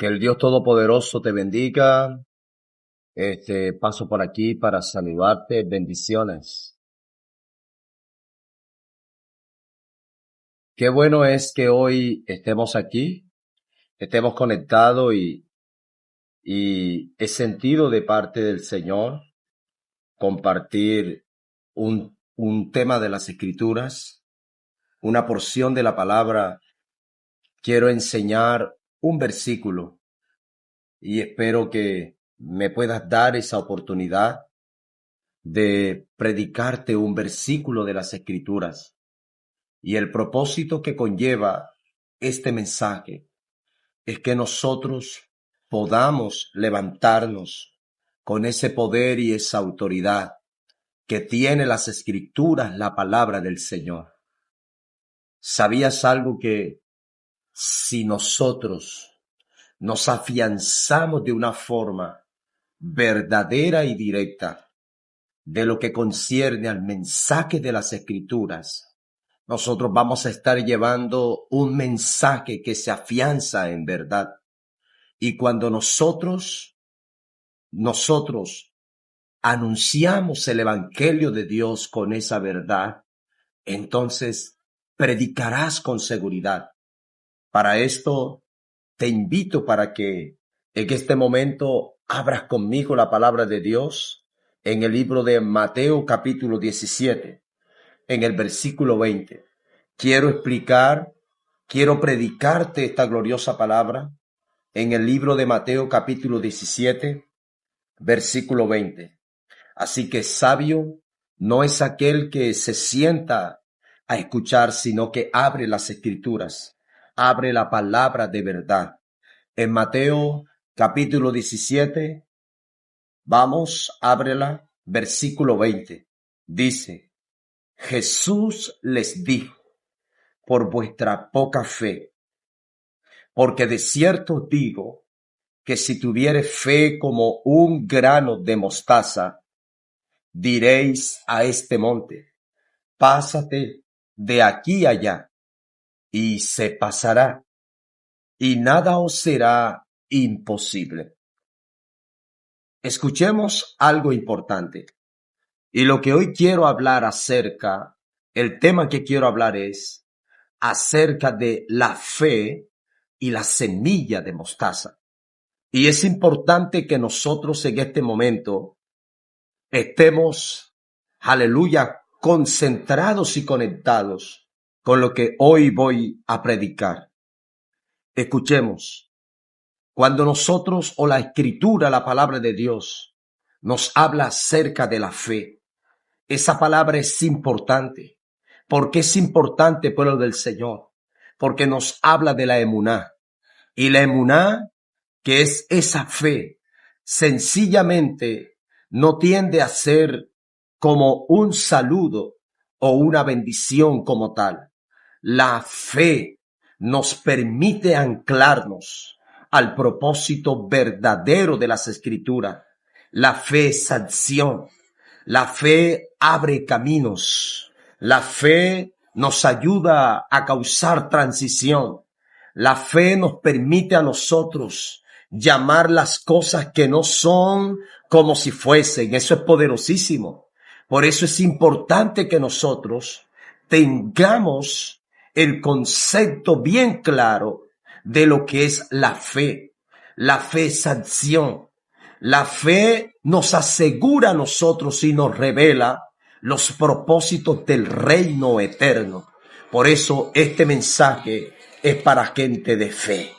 Que el Dios Todopoderoso te bendiga. Paso por aquí para saludarte. Bendiciones. Qué bueno es que hoy estemos aquí, estemos conectados y he sentido de parte del Señor compartir un tema de las Escrituras, una porción de la palabra. Quiero enseñar un versículo y espero que me puedas dar esa oportunidad de predicarte un versículo de las Escrituras. Y el propósito que conlleva este mensaje es que nosotros podamos levantarnos con ese poder y esa autoridad que tiene las Escrituras, la palabra del Señor. ¿Sabías algo? Que si nosotros nos afianzamos de una forma verdadera y directa de lo que concierne al mensaje de las Escrituras, nosotros vamos a estar llevando un mensaje que se afianza en verdad. Y cuando nosotros anunciamos el evangelio de Dios con esa verdad, entonces predicarás con seguridad. Para esto te invito para que en este momento abras conmigo la palabra de Dios en el libro de Mateo capítulo 17, en el versículo 20. Quiero predicarte esta gloriosa palabra en el libro de Mateo capítulo 17, versículo 20. Así que sabio no es aquel que se sienta a escuchar, sino que abre las Escrituras, abre la palabra de verdad. En Mateo capítulo 17, vamos, ábrela, versículo 20. Dice: Jesús les dijo: por vuestra poca fe, porque de cierto os digo que si tuviereis fe como un grano de mostaza, diréis a este monte: pásate de aquí allá, y se pasará, y nada os será imposible. Escuchemos algo importante. Y lo que hoy quiero hablar el tema que quiero hablar es acerca de la fe y la semilla de mostaza. Y es importante que nosotros en este momento estemos, aleluya, concentrados y conectados con lo que hoy voy a predicar. Escuchemos. Cuando nosotros o la Escritura, la palabra de Dios, nos habla acerca de la fe, esa palabra es importante. ¿Por qué es importante, pueblo del Señor? Porque nos habla de la emuná. Y la emuná, que es esa fe, sencillamente no tiende a ser como un saludo o una bendición como tal. La fe nos permite anclarnos al propósito verdadero de las Escrituras. La fe es acción. La fe abre caminos. La fe nos ayuda a causar transición. La fe nos permite a nosotros llamar las cosas que no son como si fuesen. Eso es poderosísimo. Por eso es importante que nosotros tengamos el concepto bien claro de lo que es la fe. La fe es acción. La fe nos asegura a nosotros y nos revela los propósitos del reino eterno. Por eso este mensaje es para gente de fe.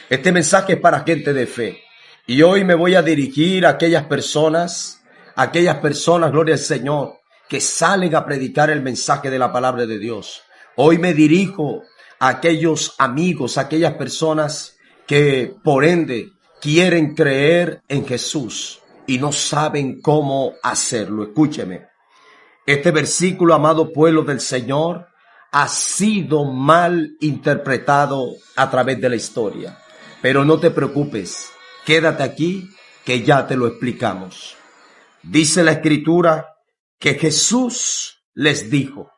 Este mensaje es para gente de fe. Y hoy me voy a dirigir a aquellas personas, gloria al Señor, que salen a predicar el mensaje de la palabra de Dios. Hoy me dirijo a aquellos amigos, a aquellas personas que por ende quieren creer en Jesús y no saben cómo hacerlo. Escúcheme. Este versículo, amado pueblo del Señor, ha sido mal interpretado a través de la historia. Pero no te preocupes, quédate aquí que ya te lo explicamos. Dice la Escritura que Jesús les dijo.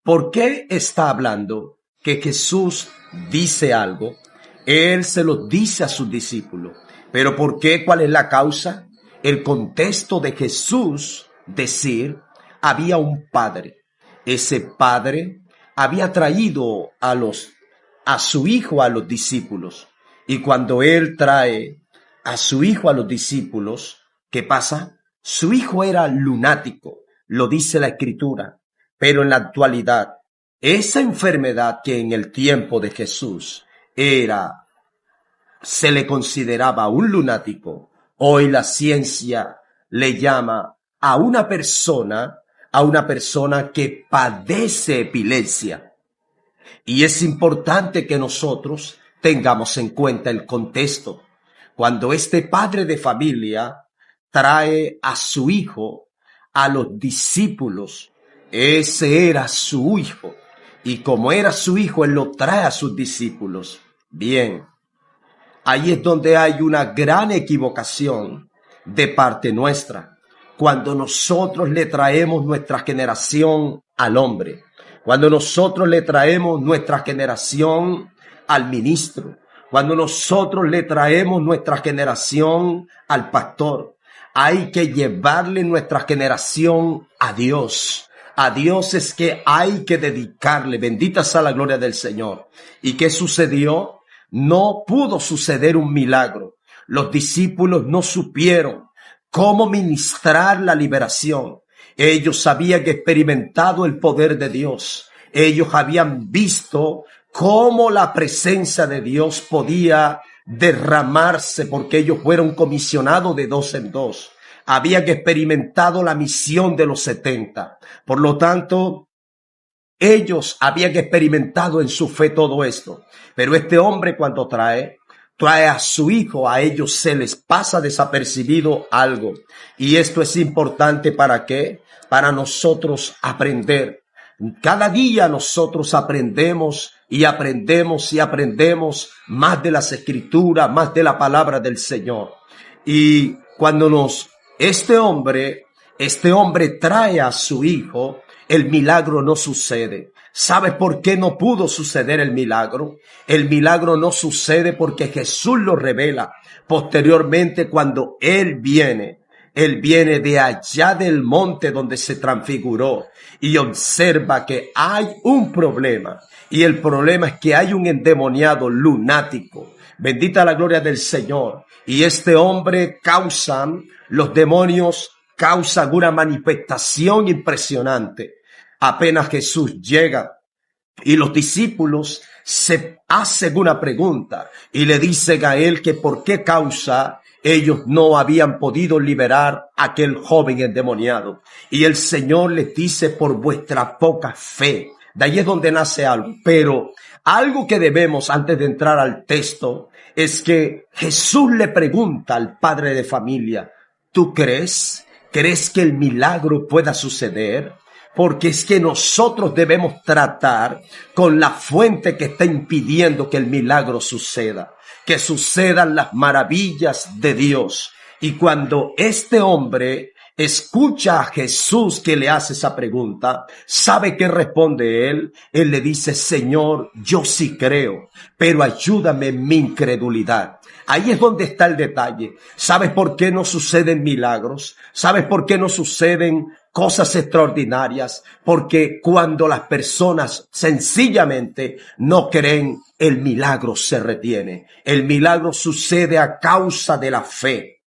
¿Por qué está hablando que Jesús dice algo? Él se lo dice a sus discípulos. ¿Pero por qué? ¿Cuál es la causa? El contexto de Jesús decir, había un padre. Ese padre había traído a su hijo a los discípulos. Y cuando él trae a su hijo a los discípulos, ¿qué pasa? Su hijo era lunático, lo dice la Escritura. Pero en la actualidad, esa enfermedad que en el tiempo de Jesús se le consideraba un lunático, hoy la ciencia le llama a una persona que padece epilepsia. Y es importante que nosotros tengamos en cuenta el contexto. Cuando este padre de familia trae a su hijo a los discípulos, ese era su hijo. Y como era su hijo, él lo trae a sus discípulos. Bien, ahí es donde hay una gran equivocación de parte nuestra. Cuando nosotros le traemos nuestra generación al hombre, cuando nosotros le traemos nuestra generación al ministro, cuando nosotros le traemos nuestra generación al pastor, hay que llevarle nuestra generación a Dios. A Dios es que hay que dedicarle. Bendita sea la gloria del Señor. ¿Y qué sucedió? No pudo suceder un milagro. Los discípulos no supieron cómo ministrar la liberación. Ellos habían experimentado el poder de Dios. Ellos habían visto cómo la presencia de Dios podía derramarse porque ellos fueron comisionados de dos en dos. Habían experimentado la misión de los 70. Por lo tanto, ellos habían experimentado en su fe todo esto. Pero este hombre cuando trae a su hijo, a ellos se les pasa desapercibido algo. Y esto es importante ¿para qué? Para nosotros aprender. Cada día nosotros aprendemos y aprendemos y aprendemos más de las Escrituras, más de la palabra del Señor. Y cuando este hombre trae a su hijo, el milagro no sucede. ¿Sabes por qué no pudo suceder el milagro? El milagro no sucede porque Jesús lo revela. Posteriormente, cuando Él viene de allá del monte donde se transfiguró y observa que hay un problema. Y el problema es que hay un endemoniado lunático. Bendita la gloria del Señor. Y este hombre los demonios causan una manifestación impresionante. Apenas Jesús llega y los discípulos se hacen una pregunta y le dicen a él que por qué causa ellos no habían podido liberar a aquel joven endemoniado. Y el Señor les dice por vuestra poca fe. De ahí es donde nace algo. Pero algo que debemos antes de entrar al texto es que Jesús le pregunta al padre de familia, ¿tú crees? ¿Crees que el milagro pueda suceder? Porque es que nosotros debemos tratar con la fuente que está impidiendo que el milagro suceda, que sucedan las maravillas de Dios. Y cuando este hombre escucha a Jesús que le hace esa pregunta, ¿sabe qué responde él? Él le dice, Señor, yo sí creo, pero ayúdame en mi incredulidad. Ahí es donde está el detalle. ¿Sabes por qué no suceden milagros? ¿Sabes por qué no suceden cosas extraordinarias? Porque cuando las personas sencillamente no creen, el milagro se retiene. El milagro sucede a causa de la fe.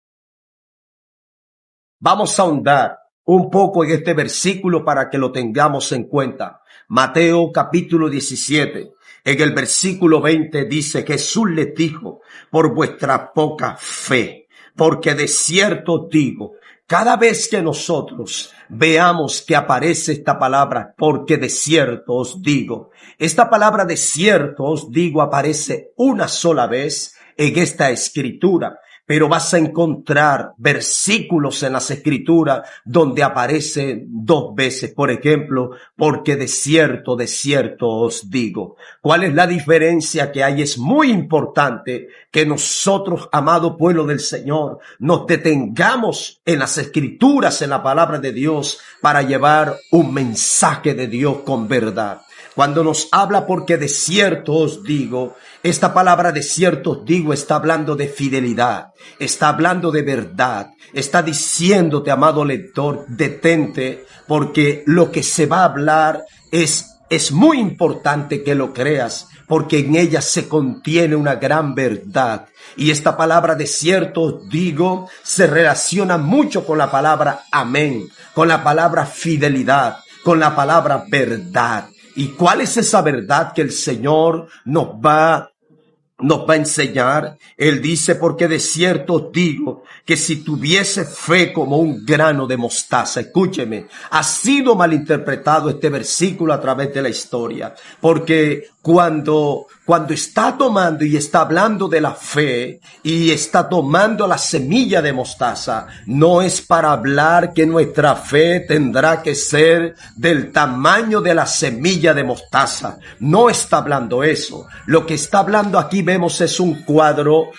Vamos a ahondar un poco en este versículo para que lo tengamos en cuenta. Mateo capítulo 17. En el versículo 20 dice, Jesús les dijo, por vuestra poca fe, porque de cierto os digo, cada vez que nosotros veamos que aparece esta palabra, porque de cierto os digo, esta palabra de cierto os digo aparece una sola vez en esta escritura. Pero vas a encontrar versículos en las Escrituras donde aparece dos veces. Por ejemplo, porque de cierto os digo. ¿Cuál es la diferencia que hay? Es muy importante que nosotros, amado pueblo del Señor, nos detengamos en las Escrituras, en la palabra de Dios, para llevar un mensaje de Dios con verdad. Cuando nos habla porque de cierto os digo, esta palabra de cierto os digo está hablando de fidelidad, está hablando de verdad, está diciéndote, amado lector, detente, porque lo que se va a hablar es muy importante que lo creas, porque en ella se contiene una gran verdad. Y esta palabra de cierto os digo se relaciona mucho con la palabra amén, con la palabra fidelidad, con la palabra verdad. ¿Y cuál es esa verdad que el Señor nos va a enseñar? Él dice, porque de cierto os digo que si tuviese fe como un grano de mostaza, escúcheme, ha sido malinterpretado este versículo a través de la historia, porque cuando está tomando y está hablando de la fe y está tomando la semilla de mostaza, no es para hablar que nuestra fe tendrá que ser del tamaño de la semilla de mostaza. No está hablando eso. Lo que está hablando aquí vemos es un cuadro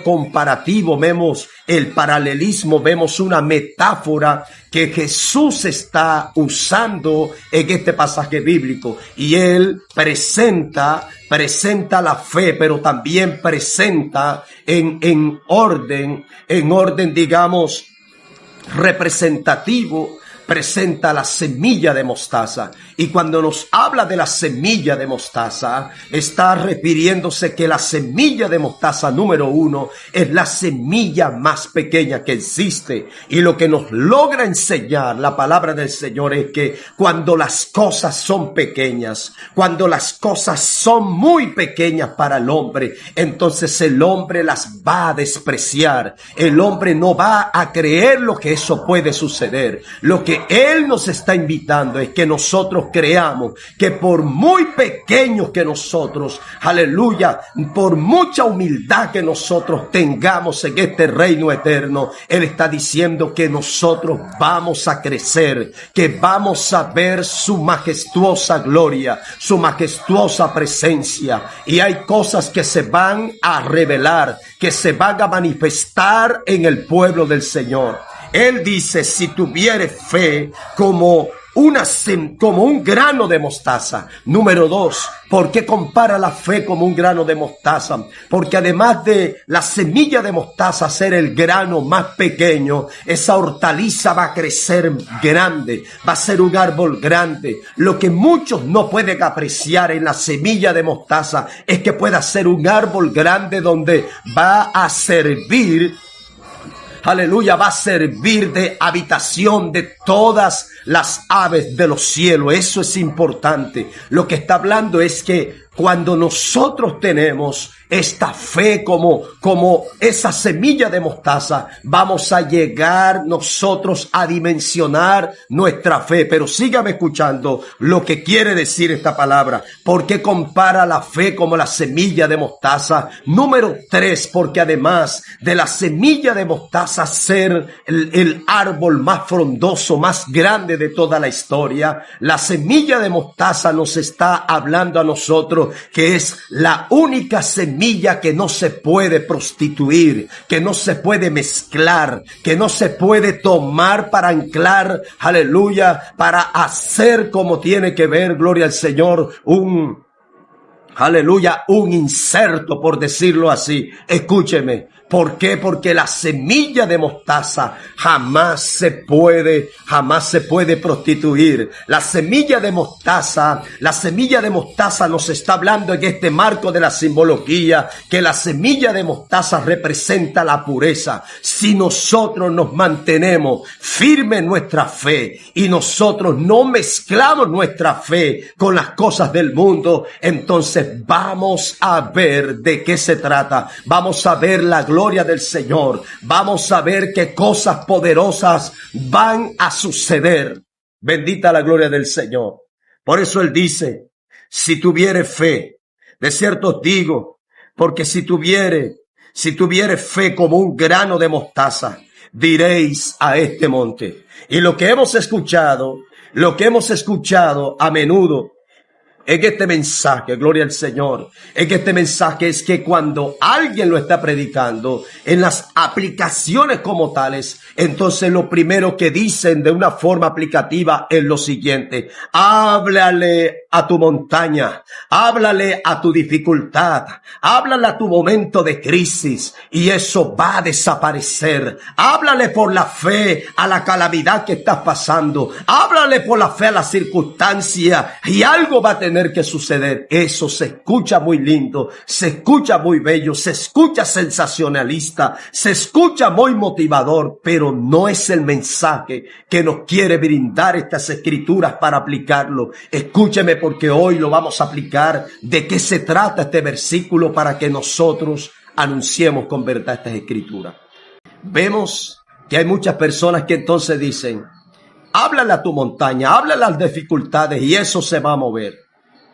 comparativo, vemos el paralelismo, vemos una metáfora que Jesús está usando en este pasaje bíblico, y él presenta la fe, pero también presenta en orden, digamos, representativo, presenta la semilla de mostaza. Y cuando nos habla de la semilla de mostaza, está refiriéndose que la semilla de mostaza número 1 es la semilla más pequeña que existe. Y lo que nos logra enseñar la palabra del Señor es que cuando las cosas son pequeñas, cuando las cosas son muy pequeñas para el hombre, entonces el hombre las va a despreciar. El hombre no va a creer lo que eso puede suceder. Lo que Él nos está invitando es que nosotros creamos que por muy pequeños que nosotros, aleluya, por mucha humildad que nosotros tengamos en este reino eterno, Él está diciendo que nosotros vamos a crecer, que vamos a ver su majestuosa gloria, su majestuosa presencia. Y hay cosas que se van a revelar, que se van a manifestar en el pueblo del Señor. Él dice, si tuviere fe como un grano de mostaza. Número 2, ¿por qué compara la fe como un grano de mostaza? Porque además de la semilla de mostaza ser el grano más pequeño, esa hortaliza va a crecer grande, va a ser un árbol grande. Lo que muchos no pueden apreciar en la semilla de mostaza es que pueda ser un árbol grande donde va a servir, aleluya, va a servir de habitación de todas las aves de los cielos. Eso es importante. Lo que está hablando es que cuando nosotros tenemos esta fe como esa semilla de mostaza, vamos a llegar nosotros a dimensionar nuestra fe. Pero sígame escuchando lo que quiere decir esta palabra. ¿Por qué compara la fe como la semilla de mostaza? Número 3, porque además de la semilla de mostaza ser el árbol más frondoso, más grande de toda la historia, la semilla de mostaza nos está hablando a nosotros que es la única semilla que no se puede prostituir, que no se puede mezclar, que no se puede tomar para anclar, aleluya, para hacer como tiene que ver, gloria al Señor, un inserto, por decirlo así. Escúcheme. ¿Por qué? Porque la semilla de mostaza jamás se puede prostituir. La semilla de mostaza nos está hablando en este marco de la simbología, que la semilla de mostaza representa la pureza. Si nosotros nos mantenemos firmes en nuestra fe y nosotros no mezclamos nuestra fe con las cosas del mundo, entonces vamos a ver de qué se trata. Vamos a ver la gloria del Señor. Vamos a ver qué cosas poderosas van a suceder. Bendita la gloria del Señor. Por eso Él dice, si tuviere fe, de cierto os digo, porque si tuviere fe como un grano de mostaza, diréis a este monte. Y lo que hemos escuchado a menudo en este mensaje, gloria al Señor, en este mensaje es que cuando alguien lo está predicando, en las aplicaciones como tales, entonces lo primero que dicen de una forma aplicativa es lo siguiente: háblale a tu montaña, háblale a tu dificultad, háblale a tu momento de crisis y eso va a desaparecer. Háblale por la fe a la calamidad que estás pasando, háblale por la fe a la circunstancia y algo va a tener que suceder. Eso se escucha muy lindo, se escucha muy bello, se escucha sensacionalista, se escucha muy motivador, pero no es el mensaje que nos quiere brindar estas escrituras para aplicarlo. Escúcheme, porque hoy lo vamos a aplicar. ¿De qué se trata este versículo para que nosotros anunciemos con verdad estas escrituras? Vemos que hay muchas personas que entonces dicen, háblale a tu montaña, háblale a las dificultades y eso se va a mover.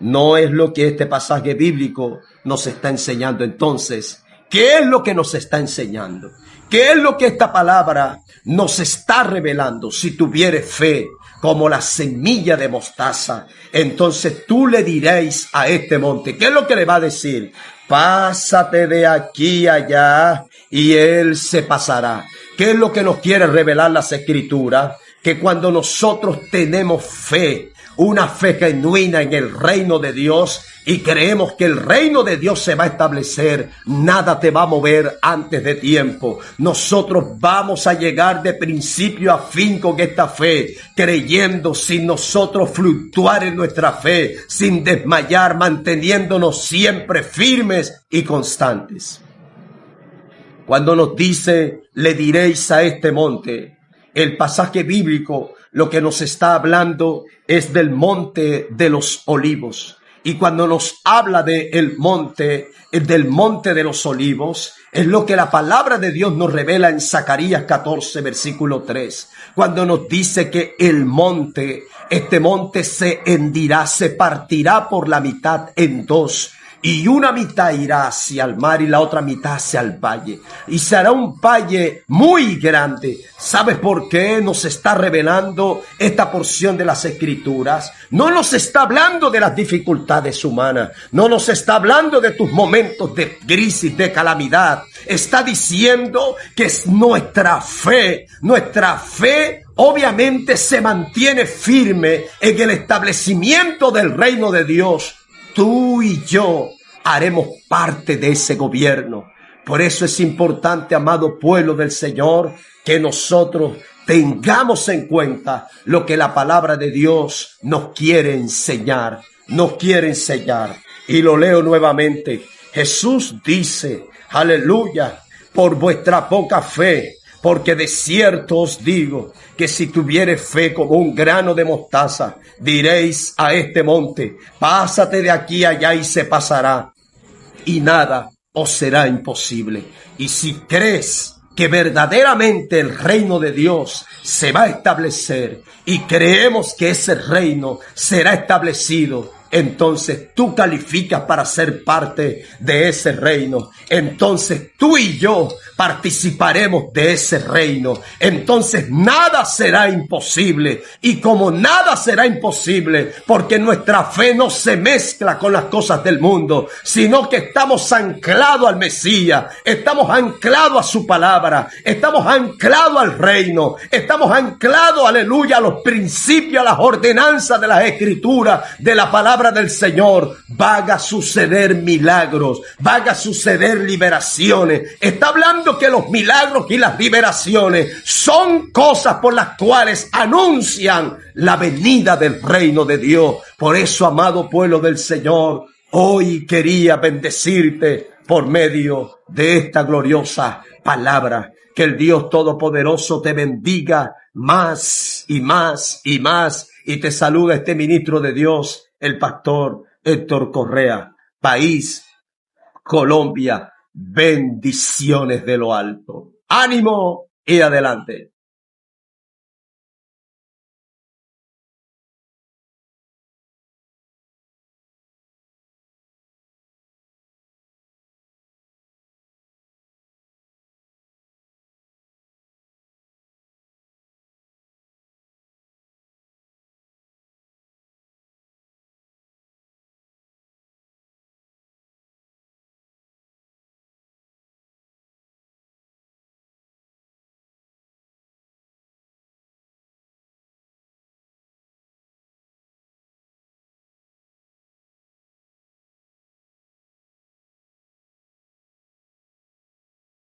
No es lo que este pasaje bíblico nos está enseñando. Entonces, ¿qué es lo que nos está enseñando? ¿Qué es lo que esta palabra nos está revelando? Si tuvieres fe como la semilla de mostaza, entonces tú le diréis a este monte. ¿Qué es lo que le va a decir? Pásate de aquí a allá y él se pasará. ¿Qué es lo que nos quiere revelar las escrituras? Que cuando nosotros tenemos fe, una fe genuina en el reino de Dios y creemos que el reino de Dios se va a establecer, nada te va a mover antes de tiempo. Nosotros vamos a llegar de principio a fin con esta fe, creyendo sin nosotros fluctuar en nuestra fe, sin desmayar, manteniéndonos siempre firmes y constantes. Cuando nos dice, le diréis a este monte, el pasaje bíblico lo que nos está hablando es del monte de los olivos. Y cuando nos habla del monte de los olivos, es lo que la palabra de Dios nos revela en Zacarías 14, versículo 3. Cuando nos dice que el monte, este monte se hendirá, se partirá por la mitad en dos. Y una mitad irá hacia el mar y la otra mitad hacia el valle. Y será un valle muy grande. ¿Sabes por qué nos está revelando esta porción de las escrituras? No nos está hablando de las dificultades humanas. No nos está hablando de tus momentos de crisis, de calamidad. Está diciendo que es nuestra fe obviamente se mantiene firme en el establecimiento del reino de Dios. Tú y yo haremos parte de ese gobierno. Por eso es importante, amado pueblo del Señor, que nosotros tengamos en cuenta lo que la palabra de Dios nos quiere enseñar. Y lo leo nuevamente. Jesús dice, aleluya, por vuestra poca fe. Porque de cierto os digo que si tuviereis fe como un grano de mostaza, diréis a este monte, pásate de aquí a allá y se pasará, y nada os será imposible. Y si crees que verdaderamente el reino de Dios se va a establecer y creemos que ese reino será establecido, entonces tú calificas para ser parte de ese reino. Entonces tú y yo participaremos de ese reino. Entonces nada será imposible. Y como nada será imposible, porque nuestra fe no se mezcla con las cosas del mundo, sino que estamos anclados al Mesías, estamos anclados a su palabra, estamos anclados al reino, estamos anclados, aleluya, a los principios, a las ordenanzas de las escrituras, de la palabra del Señor. Van a suceder milagros, van a suceder liberaciones. Está hablando que los milagros y las liberaciones son cosas por las cuales anuncian la venida del reino de Dios. Por eso, amado pueblo del Señor, hoy quería bendecirte por medio de esta gloriosa palabra. Que el Dios Todopoderoso te bendiga más y más y más. Y te saluda este ministro de Dios, el pastor Héctor Correa. País, Colombia. Bendiciones de lo alto. Ánimo y adelante.